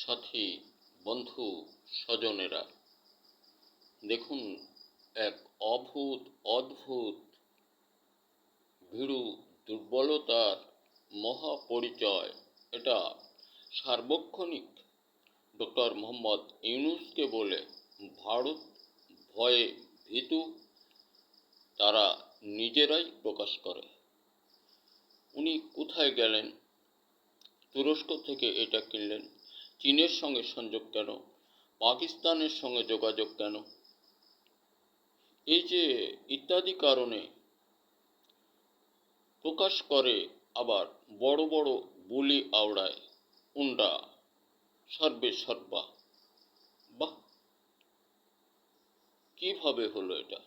সাথী, বন্ধু, স্বজনেরা, দেখুন, এক অদ্ভুত ভীরু দুর্বলতার মহাপরিচয়। এটা সার্বক্ষণিক ডক্টর মোহাম্মদ ইউনূসকে বলে। ভারত ভয়ে ভীতু, তারা নিজেরাই প্রকাশ করে। উনি কোথায় গেলেন? তুরস্ক থেকে এটা কিনলেন। চীনের সঙ্গে সংযোগ কেন? পাকিস্তানের সঙ্গে যোগাযোগ কেন? এই যে ইত্যাদি কারণে প্রকাশ করে, আবার বড় বড় বুলি আওড়ায়। উন্ডা সর্বে সর্বা। বাহ, কিভাবে হলো এটা?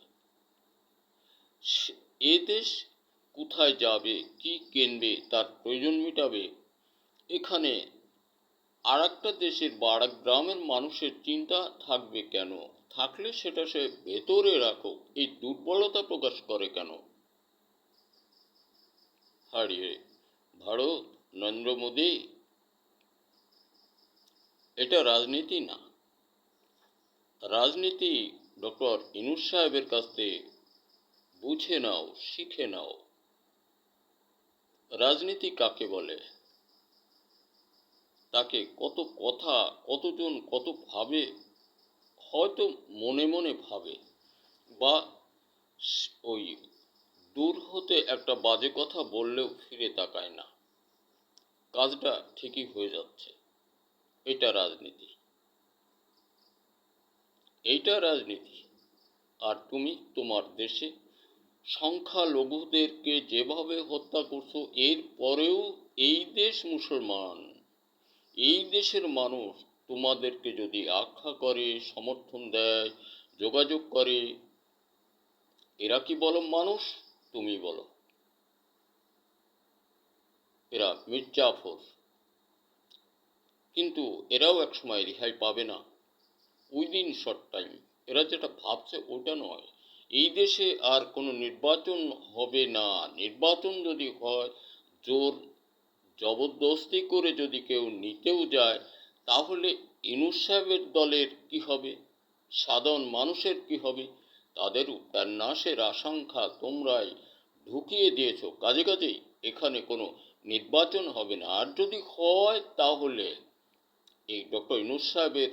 এ দেশ কোথায় যাবে, কি কিনবে, তার প্রয়োজন মেটাবে, এখানে আর একটা দেশের বা আর এক গ্রামের মানুষের চিন্তা থাকবে কেন? থাকলে সেটা সে ভেতরে রাখুক, এই দুর্বলতা প্রকাশ করে কেন? হারিয়ে ভারত, নরেন্দ্র মোদী, এটা রাজনীতি না। রাজনীতি ডক্টর ইউনূস সাহেবের কাছ থেকে বুঝে নাও, শিখে নাও। রাজনীতি কাকে বলে? তাকে কত কথা, কতজন কত ভাবে, হয়তো মনে মনে ভাবে, বা ওই দূর হতে একটা বাজে কথা বললেও ফিরে তাকায় না। কাজটা ঠিকই হয়ে যাচ্ছে। এটা রাজনীতি, এইটা রাজনীতি। আর তুমি তোমার দেশে সংখ্যালঘুদেরকে যেভাবে হত্যা করছো, এর পরেও এই দেশ মুসলমান, এই দেশের মানুষ তোমাদেরকে যদি আখ্যা করে, সমর্থন দেয়, যোগাযোগ করে, এরা কি বলো মানুষ? তুমি বলো এরা মির্জাফর। কিন্তু এরাও একসময় রেহাই পাবে না, উইদিন শর্ট টাইম। এরা যেটা ভাবছে ওটা নয়। এই দেশে আর কোনো নির্বাচন হবে না। নির্বাচন যদি হয়, জোর জবরদস্তি করে যদি কেউ নিতেও যায়, তাহলে ইউনূস সাহেবের দলের কি হবে? সাধারণ মানুষের কি হবে? তাদের উপন্যাসের আশঙ্কা তোমরাই ঢুকিয়ে দিয়েছ। কাজে কাজেই এখানে কোনো নির্বাচন হবে না। আর যদি হয়, তাহলে এই ডক্টর ইউনূস সাহেবের